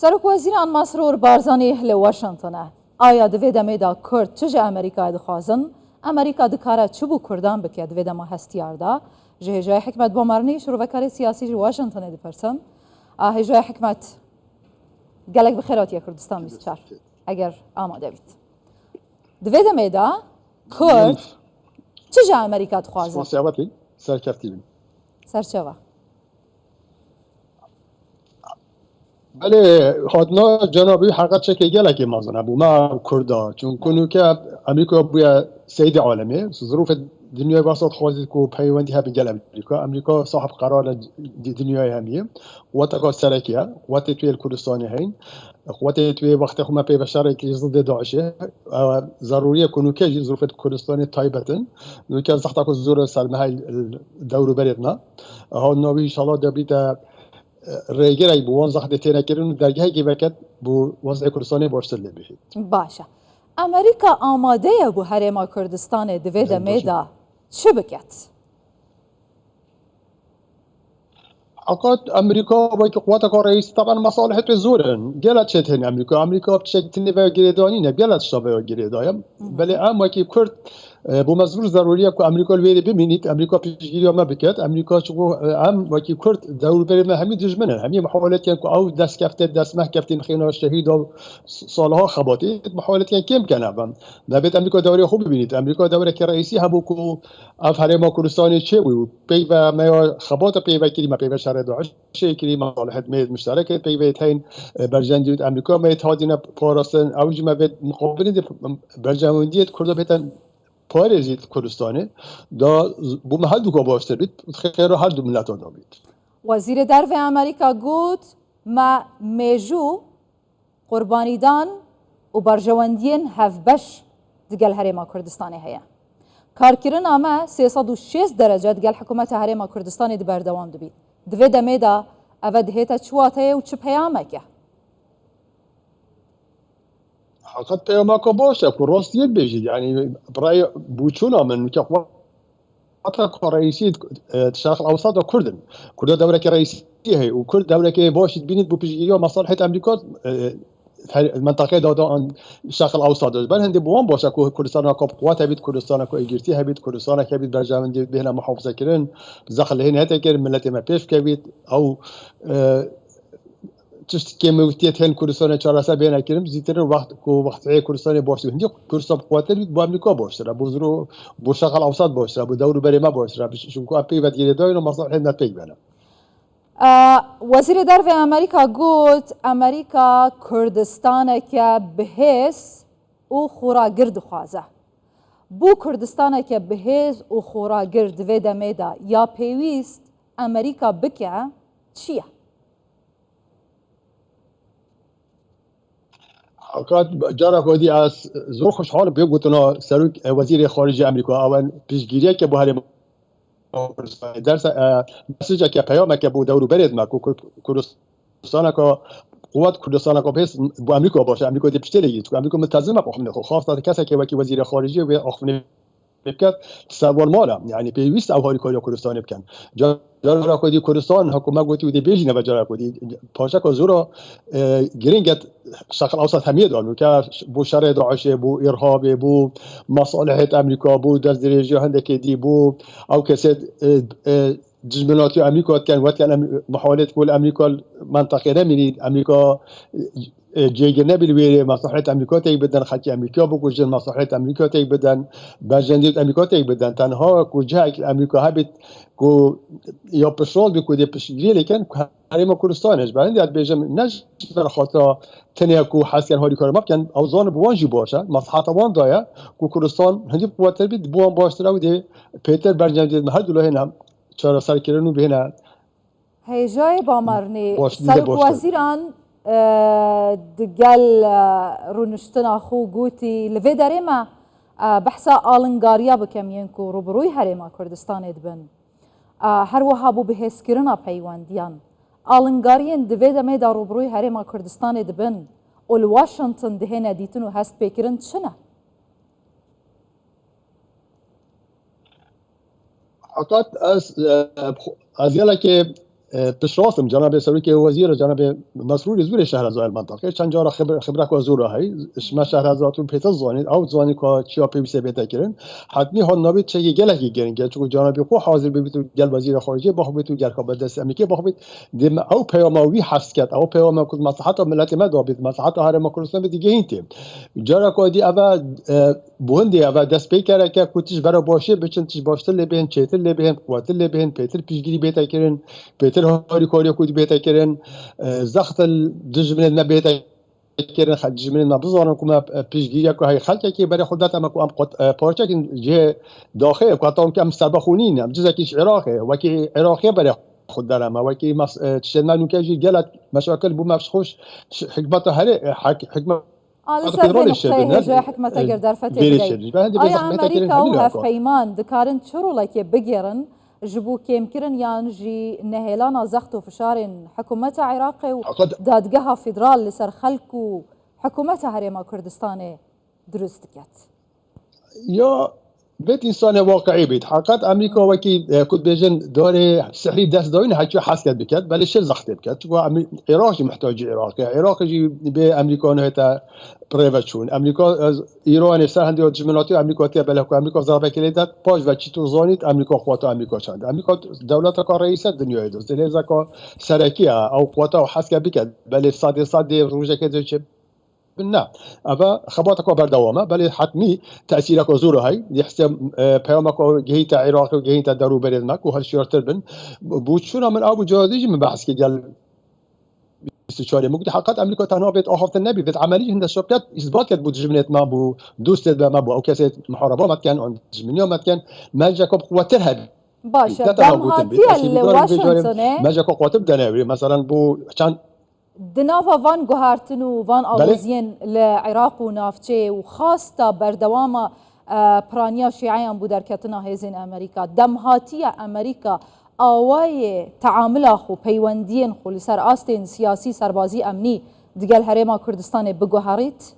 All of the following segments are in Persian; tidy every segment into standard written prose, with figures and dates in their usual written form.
سرک وزیران مسرور بارزانی لواشنطنه آیا دوید میدا کرد چه امریکا دخوازن امریکا دکاره چه بو کردان بکه دوید ما هستیار دا جای حکمت بامرنی شروع وکاری سیاسی واشنطن دی پرسم جای حکمت گلک بخیراتی کردستان 24 اگر آماده بید دوید میدا کرد چه امریکا دخوازن سیاوتی سرکفتی سرچوا بله خودنا جنابی حقیقت چه گله که مازن ابو ما کردا چون کنو که امریکا بویا سید عالمه ظروف دنیای وسط خوازی کو پیوندی هب گل امریکا صاحب قرار دنیای همیه قوت سرکیه قوت توی کردستان هین قوت توی وقت خو ما پی بشر که ضد داعشه ضروریه کنو که ظروف کردستان تایبتن نو که زخت کو زور سلمه دور بردنا ها نوی ان شاء الله دبیت ریگری بوان زخت تینا کردن درگه کی وقت بو وضع کردستان باشتر لبهید باشه امریکا آماده بو هرما کردستان دوید میدا چه بکت؟ عقد امریکا با که قوات کار رئیس طبعا مصالحت زورن گلت چه امریکا بشکل و گریدانی نه گلت شبه گریدایم ولی اما که کرد بو مزور ضروریه که امریکا الویری ببینید امریکا پیشگیری ما بکت امریکا چون ام با که کرد دور بر ما همین دشمنن همین محاولات که او دست کفت دست مه کفتین خینا شهید و سالها خباتی محاولات کم کنه نبید امریکا دوره خوب ببینید امریکا دوره که رئیسی هم کو افهره ما کردستان چه و پی و ما خبات پی و کلی ما پی و شر داعش کلی مصالحت مشترکه پی و تین برجندید امریکا ما اتحادیه پاراستن اوج ما به مقابل برجندیت کرد بهتن پارێزیت کوردستانê da بۆ me herdûka baştir bît xêra her du mileta da bît. Wezîrê Dervê Amerîka got me mêjû qurbanîdan û berjewendiyên hevbeş di gel Herêma Kurdistanê heye. Karkirina me 306 derece di gel hikûmeta Herêma Kurdistanê di berdewam dibît. Di vê demê de ev dihête çi wateye û çi peyameke? حقیقت پیامک باشه که راستیت بجید یعنی برای بوچونا من که قطع رئیسی شرق الاوسط و کردن کرد دوره که رئیسی هی و کرد دوره که باشید بینید بو پیشگیری مصالح امریکا منطقه دادن شرق الاوسط بل هندی بوان باشه که کردستان را قوت بید کردستان را ایگرتی هبید کردستان که بید برجامندی بهنه محافظه کردن زخل هی نه تکر ملت ما پیش کبید او تشت که موتیت هن کردستان چهارسه بیان کردیم زیتر وقت کردستان باشه هندی کردستان قوتر با امریکا باشه را بزرگ با شرق الاوسط باشه با دور بر ما باشه چون که اپی ود گیری داین و مصالح نتیجه بینه. وزیر درو امریکا گفت امریکا کردستان که بهیس او خوراگرد خوازه. بو کردستان که بهیس او خوراگرد ویده میدا یا پیویست امریکا بکه چیه؟ حقیقت جارا کودی از زور خوشحال بگوتنا سروک وزیر خارجه امریکا اول پیشگیری که با هر درس مسیجی که پیام که بود دورو برید ما کردستان که قوت کردستان که بس با امریکا باشه امریکا دی پشتیلی چون امریکا متزم با خونه خاصه کسی که وکی وزیر خارجه و آخونه بکرد سوال مالا یعنی پیوست اوهاری کاری کردستان بکن جارا کودی کردستان حکومت گویی ودی بیشینه و جارا کودی پاشا که زورا گرینگت شرق الاوسط همیه دارن که بو شر داعش بو ارهاب بو مصالح امریکا بو در درجه هندکی دی بو او کسی دشمناتی امریکا کن وقت کن محاولت کل امریکا منطقه نمیرید امریکا جیگر نبیره مصالح امریکا تی بدن خاکی امریکا بکوچن مصالح امریکا تی بدن برجندیت امریکا تی بدن تنها کجا امریکا هبید کو یا پشول بکوده پشگیری لیکن هریم کردستانش برای دیت بیشم نش در خاطر تنیا کو حسین هاری کار ممکن اوزان بوانجی باشه مصلحت وان دایا کو کردستان هندی قوت بید بوان باشه رو دی پیتر برجندیت هر دلوه نم چرا سر کردنو بهنه هیجای بامرنی سرک وزیران دقل رونشتنا خو گوتی لوی داره ما بحثا آلنگاریا بکم ینکو روبروی هرما کردستان دبن هر وهابو بهس کرنا پیوندیان آلنگاریان دوی دمه دا روبروی هرما کردستان دبن اول واشنطن دهنه دیتنو هست بکرن چنه؟ حقیقت از یالا که پیشراسم جناب سروک وزیر جناب مسرور زور شهرزای المنطقه چند جا خبره که زور های شما شهرزاتون پیتا زانید او زانی که چیا پیوسته بیتا کردن حتمی ها نبید چه گلکی گرین که چون جناب خو حاضر ببیت گل وزیر خارجه بخوبیت و گل کابل دست امریکا بخوبیت دم او پیاموی حس کرد او پیام که مصلحت ملت ما دابید مصلحت هر مکرستان دیگه این تیم جرا کودی اوا بوندی اوا دست پیکره که کوتیش برا باشه بچن تیش باشتر لبین چیتر لبین قوتر لبین پیتر پیشگیری بیتا کردن پیتر هاری کاری کودی بیتا کردن زخت دجمن ما بیتا کردن خد دجمن ما بزارن که ما پیشگیری که های خلقی که برای خودت هم پارچه که جه داخل که تا هم سربخونین هم جزء کیش عراقه و که عراقی برای خود دارم و که چه منو که جی گلت مشاکل بو مفسخوش حکمت هر حکمت هجای حکمت اگر در فتح آیا امریکا و هف پیمان دکارن چرو لکی بگیرن جبو کم کرن یان جی نهیلان زخت و فشار حکومت عراق و دادگاه فدرال لسر خلق و حکومت هرما کردستان درست کت یا بیت انسان واقعی بید حقیقت امریکا وکی کد بیجن داره سحری دست داین حتی حس کرد بکرد ولی چه زخت بکرد چون عراق محتاج عراق جی به امریکا نه تا پریوچون امریکا از ایران سر هندی جملاتی امریکا تی بله که امریکا ضربه کلیدات پاش و چی تو زانید امریکا قوات امریکا چند امریکا دولت کا رئیس دنیای دوست لیزا کا سرکی او قوات او حس کرد بکرد بله صد روزه که چه نه اما خباتك بردوامه بل حتمي تاثيرك زور هاي يحسب بيومك جهيت عراق وجهيت دارو بلد ماك وهالشيء تربن بوتشونا من ابو جوازيج من بحث كجل استشاري ممكن حقات امريكا تنها بيت اخفت النبي بيت عمليه هند الشركات اثبات كانت بوجبنت ما بو دوست ما بو او كاسه محاربه ما كان عند جمنيا ما كان ما جاكم قوتها باشا دمهاتي الواشنطن ما جاكم قوات بدنا مثلا بو كان دنافا وان گوهارتن و وان آوازین لعراق و نافچه و خاصتا بردوام پرانیا شیعیان بو در کتنا هزین امریکا دمهاتی امریکا آوای تعامل خو پیوندین خو لسر آستین سیاسی سربازی امنی دیگل هرما کردستان بگوهاریت؟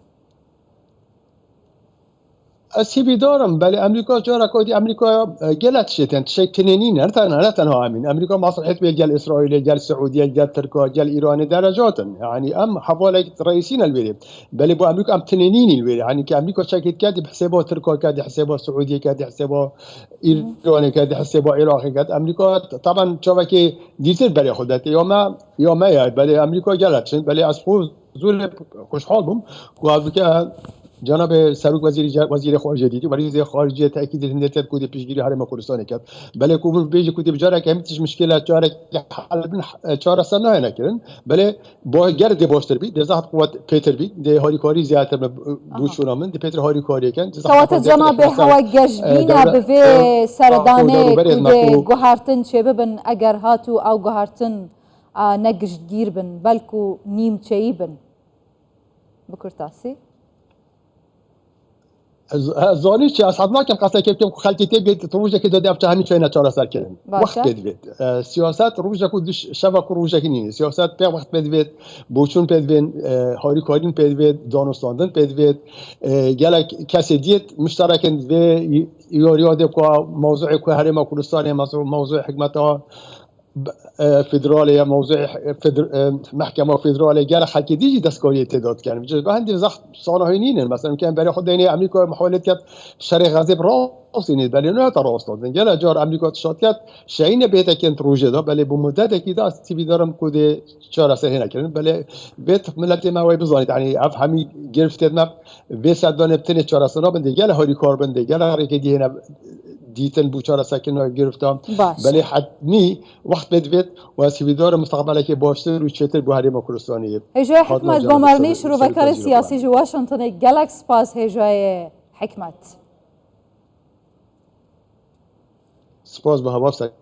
سیبی دارم بله امریکا جارا کودی امریکا گلت شتن شيء تنينين لا تنها امين امريكا مصلحت بيجل اسرائيل جل السعوديه جل تركيا جل ايران درجات يعني ام حوالي رئيسين البلد بل بو امريكا ام تنينين البلد يعني كامريكا شكلت كاد بحسابها تركيا كاد حسابها السعوديه كاد حسابها ايران كاد حسابها العراق كاد امريكا طبعا شبكه ديزل بل خدت يوم ما بل امريكا جلت بل اسفوز زول خوشحال بم و جناب سروک وزیر خارجه دیدی وزیر خارجه تاکید هندیت کودی پیشگیری حرم کردستان کرد بله کوم بیج کودی بجاره که همیتش مشکلات چاره حل بن چاره سر نه نکردن بله با گرد باشتر بی دزات قوت پیتر بی ده هاری کاری زیادتر بوشونا من ده پیتر هاری کاری کن توات جناب هوا گشبینا به سردانه کودی گوهارتن چه ببن اگر هاتو او گوهارتن نگشت گیر بن بلکو نیم چی بن بکرتاسی زاني چه اصحاب ما كم قصه كيف خالتي تبي روجه كده دافع همي چينا چهار سال كردن وقت بدوید سیاست روجه کو دش شبا روجه کنین سیاست به وقت بدوید بوچون بدوین هاری کارین بدوید دانستاندن بدوید گله کسی دیت مشترکن و یاد کو موضوع کو هرما کردستان موضوع حکمتها فدرالية موضوع محكمة فدرالية جال خلقي ديجي دستكورية تعداد كان بجد عندي زخ صانعينين مثلا كان بري خد ديني أمريكا محاولة كات شرق غزة راسين بل إنه تراستاد جال جار أمريكا تشاتيات شيء بيته كانت روجدا بل بمدة كده استبي دارم كده شهر سنة كان بل بيت ملتي ما وي بزانيت يعني أفهمي جرفتت ما بس دانه بتني شهر سنة بندي جال هاري كار بندي جال هاري كدي هنا دیتن بوچار ساکن گرفتم ولی حتمی وقت بدوید و سیبیدار مستقبل که باشتر و چتر بو هرم کردستانی هجای حکمت با مرنی شروع و کار سیاسی جو واشنطن گالاکس پاس هجای حکمت سپاس به هوا سکت